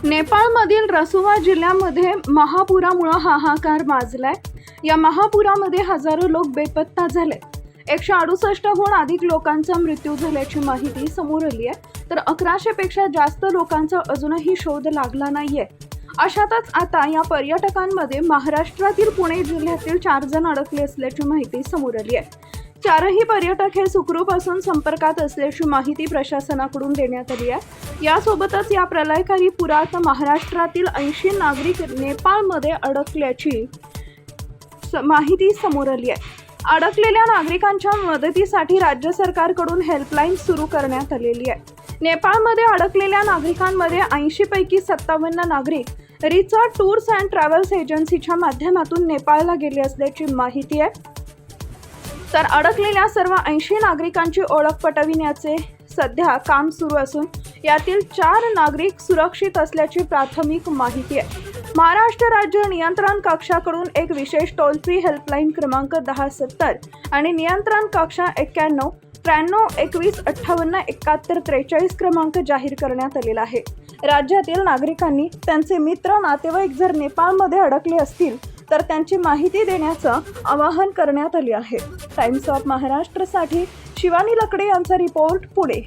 नेपाळमधील रसुवा जिल्ह्यामध्ये महापुरामुळे हाहाकार माजलाय। या महापुरामध्ये हजारो लोक बेपत्ता झाले। 168हून अधिक लोकांचा मृत्यू झाल्याची माहिती समोर आली आहे, तर 1100 पेक्षा जास्त लोकांचा अजूनही शोध लागला नाहीये। अशातच आता या पर्यटकांमध्ये महाराष्ट्रातील पुणे जिल्ह्यातील 4 जण अडकले असल्याची माहिती समोर आली आहे। चारही पर्यटक हे सुखरूप असून संपर्कात असल्याची माहिती प्रशासनाकडून देण्यात आली आहे। यासोबतच या प्रलयकारी पुरात महाराष्ट्रातील 80 नागरिक नेपाळमध्ये अडकल्याची माहिती समोर आली आहे। अडकलेल्या नागरिकांच्या मदतीसाठी राज्य सरकारकडून हेल्पलाईन सुरू करण्यात आलेली आहे। नेपाळमध्ये अडकलेल्या नागरिकांमध्ये 80 पैकी 57 नागरिक रिचा टूर्स अँड ट्रॅव्हल्स एजन्सीच्या माध्यमातून नेपाळला गेले असल्याची माहिती आहे। तर अडकलेल्या सर्व 80 नागरिकांची ओळख पटविण्याचे सध्या काम सुरू असून यातील 4 नागरिक सुरक्षित असल्याची प्राथमिक माहिती आहे। महाराष्ट्र राज्य नियंत्रण कक्षाकडून एक विशेष टोल फ्री हेल्पलाईन क्रमांक 1070 आणि नियंत्रण कक्ष 91 93 21 58 71 43 क्रमांक जाहीर करण्यात आलेला आहे। राज्यातील नागरिकांनी त्यांचे मित्र नातेवाईक जर नेपाळमध्ये अडकले असतील तर त्यांची माहिती देण्याचं आवाहन करण्यात आले आहे। टाइम्स ऑफ महाराष्ट्रसाठी शिवानी लकडे यांचा रिपोर्ट, पुणे।